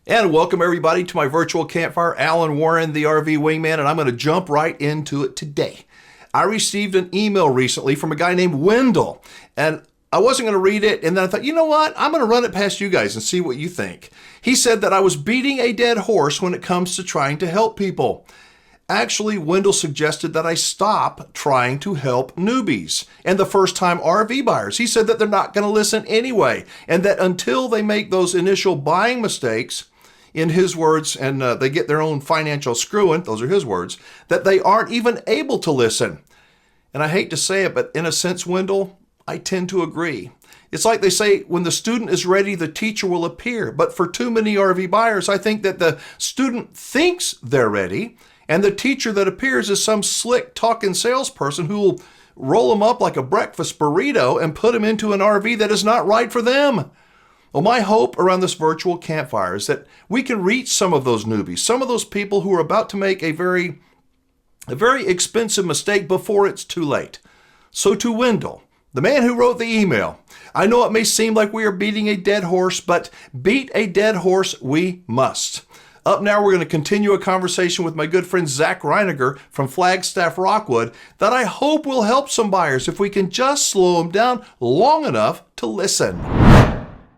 And welcome everybody to my virtual campfire. Alan Warren, the RV Wingman, and I'm going to jump right into it today. I received an email recently from a guy named Wendell, and I wasn't going to read it, and then I thought, you know what? I'm going to run it past you guys and see what you think. He said that I was beating a dead horse when it comes to trying to help people. Actually, Wendell suggested that I stop trying to help newbies and the first-time RV buyers. He said that they're not going to listen anyway, and that until they make those initial buying mistakes, in his words, and they get their own financial screwing, those are his words, that they aren't even able to listen. And I hate to say it, but in a sense, Wendell, I tend to agree. It's like they say, when the student is ready, the teacher will appear. But for too many RV buyers, I think that the student thinks they're ready, and the teacher that appears is some slick talking salesperson who will roll them up like a breakfast burrito and put them into an RV that is not right for them. Well, my hope around this virtual campfire is that we can reach some of those newbies, some of those people who are about to make a very expensive mistake before it's too late. So to Wendell, the man who wrote the email, I know it may seem like we are beating a dead horse, but beat a dead horse we must. Up now, we're going to continue a conversation with my good friend Zach Rininger from Flagstaff Rockwood that I hope will help some buyers if we can just slow them down long enough to listen.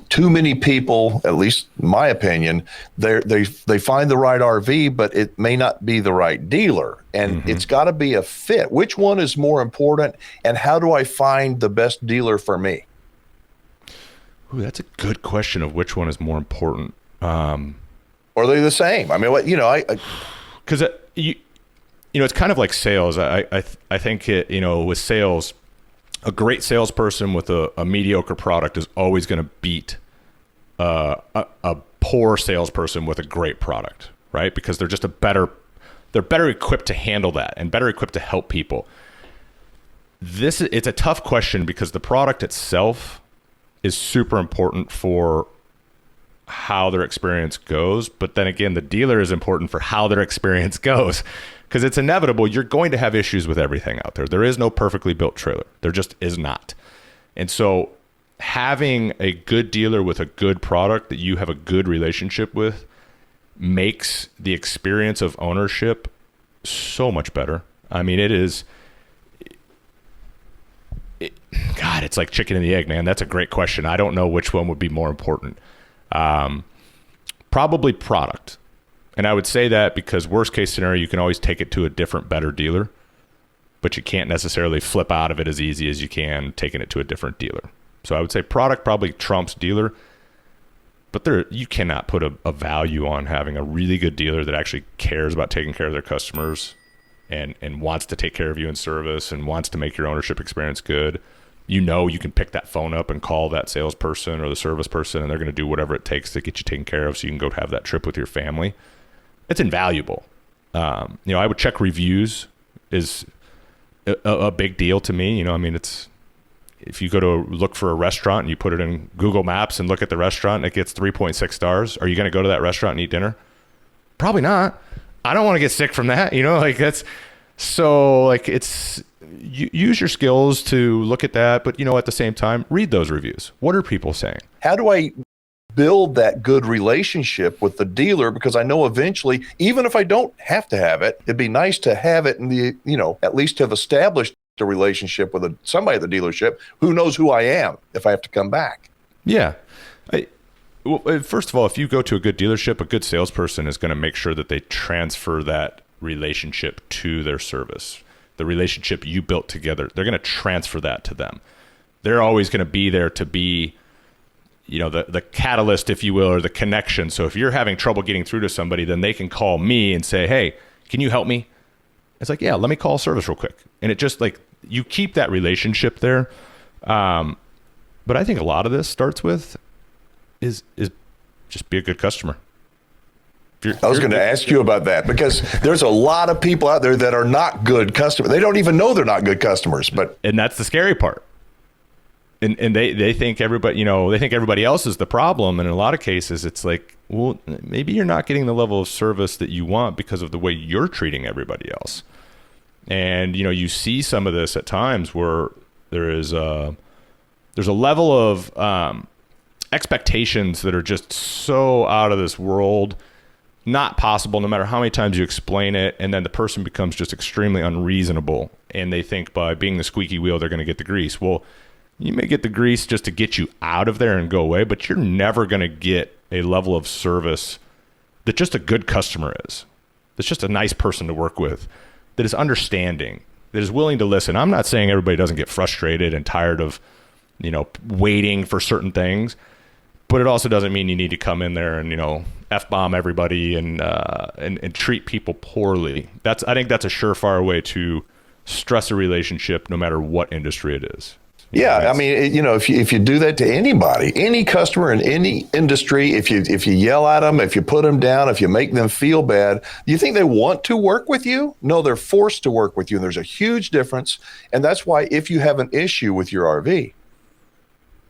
Too many people, at least in my opinion, they find the right RV, but it may not be the right dealer. And it's got to be a fit. Which one is more important, and how do I find the best dealer for me? Ooh, that's a good question of which one is more important. Or are they the same? I mean, what, because it's kind of like sales. I think with sales, a great salesperson with a mediocre product is always going to beat a poor salesperson with a great product, right? Because they're just they're better equipped to handle that and better equipped to help people. It's a tough question because the product itself is super important for how their experience goes. But then again, the dealer is important for how their experience goes. Because it's inevitable, you're going to have issues with everything out there. There is no perfectly built trailer. There just is not. And so having a good dealer with a good product that you have a good relationship with makes the experience of ownership so much better. I mean, God, it's like chicken and the egg, man. That's a great question. I don't know which one would be more important. Probably product. And I would say that because worst case scenario, you can always take it to a different, better dealer, but you can't necessarily flip out of it as easy as you can taking it to a different dealer. So I would say product probably trumps dealer, but you cannot put a value on having a really good dealer that actually cares about taking care of their customers and wants to take care of you in service and wants to make your ownership experience good. You can pick that phone up and call that salesperson or the service person, and they're going to do whatever it takes to get you taken care of so you can go have that trip with your family. It's invaluable. I would check reviews is a big deal to me. It's if you go to look for a restaurant and you put it in Google Maps and look at the restaurant and it gets 3.6 stars, are you going to go to that restaurant and eat dinner? Probably not. I don't want to get sick from that. It's use your skills to look at that, but at the same time, read those reviews. What are people saying? How do I build that good relationship with the dealer? Because I know eventually, even if I don't have to have it, it'd be nice to have it and at least have established a relationship with somebody at the dealership who knows who I am if I have to come back. Yeah. First of all, if you go to a good dealership, a good salesperson is going to make sure that they transfer that relationship to their service. The relationship you built together, they're going to transfer that to them. They're always going to be there to be the catalyst, if you will, or the connection. So if you're having trouble getting through to somebody, then they can call me and say, hey, can you help me? It's like, yeah, let me call service real quick. And it just you keep that relationship there. But I think a lot of this starts with is just be a good customer. I was going to ask you about that because there's a lot of people out there that are not good customers. They don't even know they're not good customers. And that's the scary part. And they think everybody else is the problem. And in a lot of cases, it's like, well, maybe you're not getting the level of service that you want because of the way you're treating everybody else. And, you see some of this at times where there's a level of expectations that are just so out of this world, not possible no matter how many times you explain it. And then the person becomes just extremely unreasonable, and they think by being the squeaky wheel, they're going to get the grease. Well, you may get the grease just to get you out of there and go away, but you're never going to get a level of service that just a good customer is. That's just a nice person to work with, that is understanding, that is willing to listen. I'm not saying everybody doesn't get frustrated and tired of, waiting for certain things, but it also doesn't mean you need to come in there and, F-bomb everybody and treat people poorly. I think that's a surefire way to stress a relationship, no matter what industry it is. Yeah, I mean, if you do that to anybody, any customer in any industry, if you yell at them, if you put them down, if you make them feel bad, do you think they want to work with you? No, they're forced to work with you, and there's a huge difference. And that's why if you have an issue with your RV,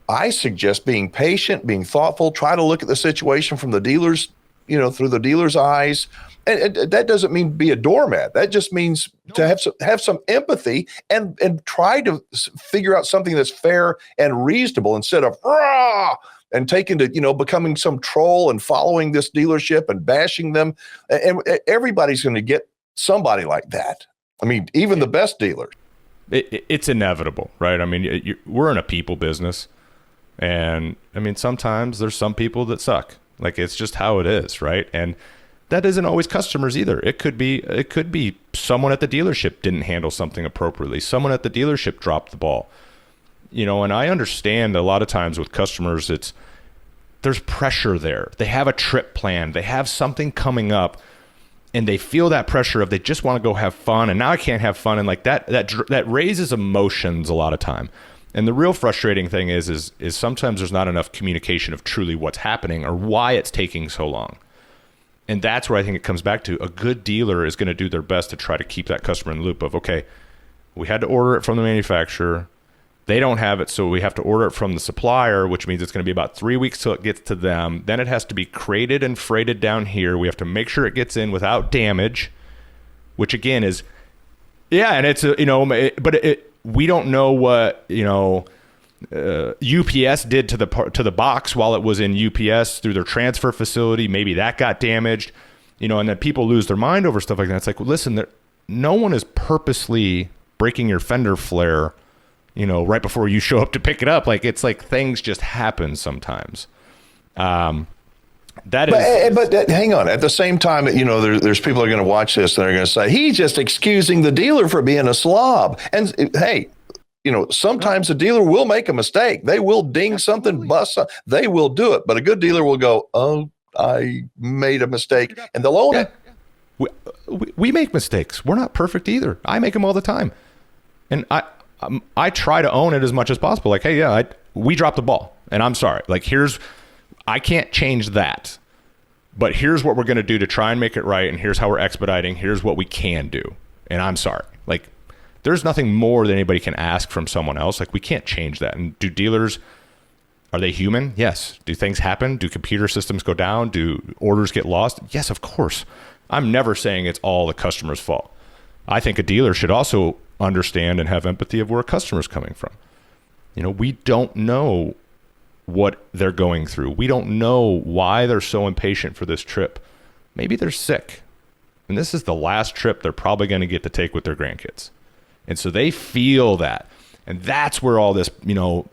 I suggest being patient, being thoughtful, try to look at the situation from the dealer's, through the dealer's eyes. And that doesn't mean be a doormat. That just means to have some empathy and try to figure out something that's fair and reasonable instead of rah and taking to becoming some troll and following this dealership and bashing them. And everybody's going to get somebody like that. I mean, even the best dealers. It's inevitable, right? I mean, we're in a people business, and I mean, sometimes there's some people that suck. Like, it's just how it is, right? And that isn't always customers either. It could be someone at the dealership didn't handle something appropriately. Someone at the dealership dropped the ball. And I understand a lot of times with customers, there's pressure there. They have a trip planned. They have something coming up, and they feel that pressure of they just want to go have fun, and now I can't have fun, and like that raises emotions a lot of time. And the real frustrating thing is sometimes there's not enough communication of truly what's happening or why it's taking so long. And that's where I think it comes back to a good dealer is going to do their best to try to keep that customer in the loop of, okay, we had to order it from the manufacturer. They don't have it, so we have to order it from the supplier, which means it's going to be about 3 weeks till it gets to them. Then it has to be crated and freighted down here. We have to make sure it gets in without damage, which again is, yeah, and it's, we don't know what, UPS did to the box while it was in UPS through their transfer facility. Maybe that got damaged, and then people lose their mind over stuff like that. It's like, well, listen, no one is purposely breaking your fender flare, right before you show up to pick it up. Like, it's like things just happen sometimes. But hang on. At the same time, there's people who are going to watch this and they're going to say, he's just excusing the dealer for being a slob. And hey, sometimes a dealer will make a mistake. They will ding something, bust. They will do it. But a good dealer will go, oh, I made a mistake, and they'll own it. We make mistakes. We're not perfect either. I make them all the time, and I try to own it as much as possible. Like, hey, yeah, we dropped the ball, and I'm sorry. Like, I can't change that, but here's what we're going to do to try and make it right, and here's how we're expediting. Here's what we can do, and I'm sorry. Like, there's nothing more that anybody can ask from someone else. Like, we can't change that. And do dealers, are they human? Yes. Do things happen? Do computer systems go down? Do orders get lost? Yes, of course. I'm never saying it's all the customer's fault. I think a dealer should also understand and have empathy of where a customer's coming from. We don't know what they're going through. We don't know why they're so impatient for this trip. Maybe they're sick, and this is the last trip they're probably going to get to take with their grandkids. And so they feel that. And that's where all this,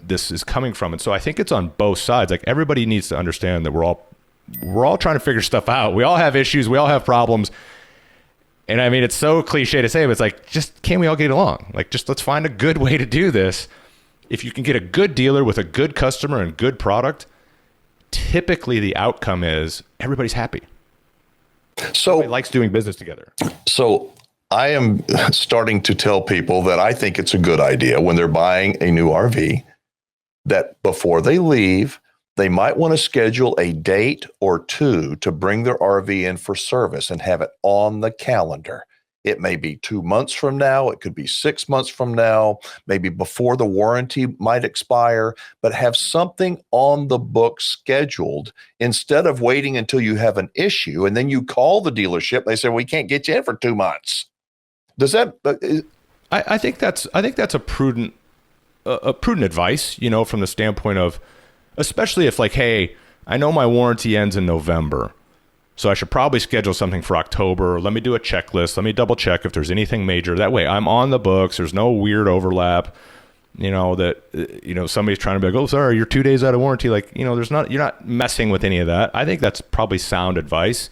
this is coming from. And so I think it's on both sides. Like, everybody needs to understand that we're all trying to figure stuff out. We all have issues. We all have problems. And I mean, it's so cliche to say, but it's like, just can't we all get along? Like, just let's find a good way to do this. If you can get a good dealer with a good customer and good product, typically the outcome is everybody's happy. So everybody likes doing business together. So I am starting to tell people that I think it's a good idea when they're buying a new RV that before they leave, they might want to schedule a date or two to bring their RV in for service and have it on the calendar. It may be 2 months from now. It could be 6 months from now, maybe before the warranty might expire, but have something on the book scheduled instead of waiting until you have an issue. And then you call the dealership. They say, we can't get you in for 2 months. Does that? I think that's a prudent advice, from the standpoint of, especially if like, hey, I know my warranty ends in November, so I should probably schedule something for October. Let me do a checklist. Let me double check if there's anything major. That way I'm on the books. There's no weird overlap, that, somebody's trying to be like, oh, sorry, you're 2 days out of warranty. Like, you're not messing with any of that. I think that's probably sound advice,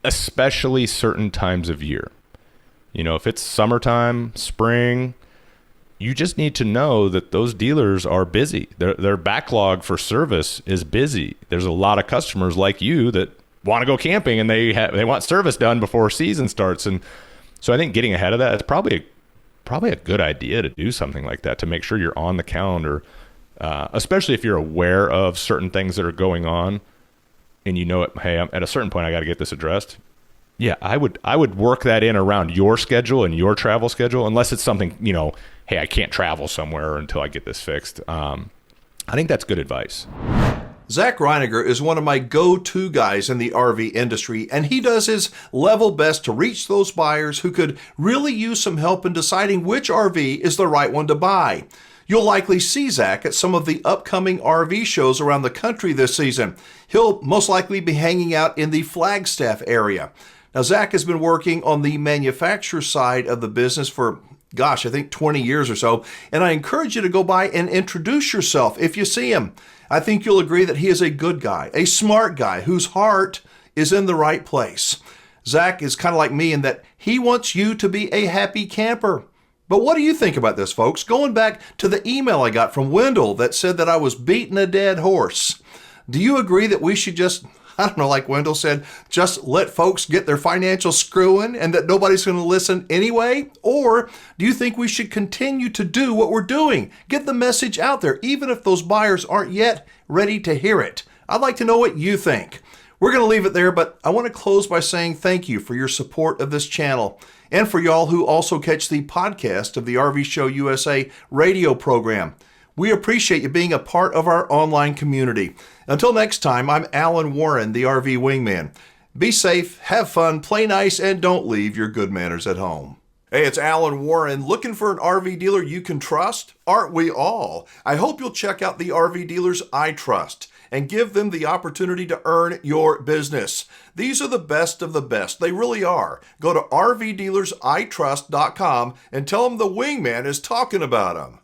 especially certain times of year. If it's summertime, spring, you just need to know that those dealers are busy. Their backlog for service is busy. There's a lot of customers like you that want to go camping and they want service done before season starts. And so I think getting ahead of that is probably a good idea to do something like that, to make sure you're on the calendar, especially if you're aware of certain things that are going on and hey, I'm at a certain point, I got to get this addressed. Yeah, I would work that in around your schedule and your travel schedule, unless it's something, hey, I can't travel somewhere until I get this fixed. I think that's good advice. Zach Rininger is one of my go-to guys in the RV industry, and he does his level best to reach those buyers who could really use some help in deciding which RV is the right one to buy. You'll likely see Zach at some of the upcoming RV shows around the country this season. He'll most likely be hanging out in the Flagstaff area. Now, Zach has been working on the manufacturer side of the business for, I think 20 years or so, and I encourage you to go by and introduce yourself if you see him. I think you'll agree that he is a good guy, a smart guy whose heart is in the right place. Zach is kind of like me in that he wants you to be a happy camper. But what do you think about this, folks? Going back to the email I got from Wendell that said that I was beating a dead horse. Do you agree that we should just, like Wendell said, just let folks get their financial screwing and that nobody's going to listen anyway? Or do you think we should continue to do what we're doing? Get the message out there, even if those buyers aren't yet ready to hear it. I'd like to know what you think. We're going to leave it there, but I want to close by saying thank you for your support of this channel and for y'all who also catch the podcast of the RV Show USA radio program. We appreciate you being a part of our online community. Until next time, I'm Alan Warren, the RV Wingman. Be safe, have fun, play nice, and don't leave your good manners at home. Hey, it's Alan Warren. Looking for an RV dealer you can trust? Aren't we all? I hope you'll check out the RV dealers I trust and give them the opportunity to earn your business. These are the best of the best. They really are. Go to rvdealersitrust.com and tell them the Wingman is talking about them.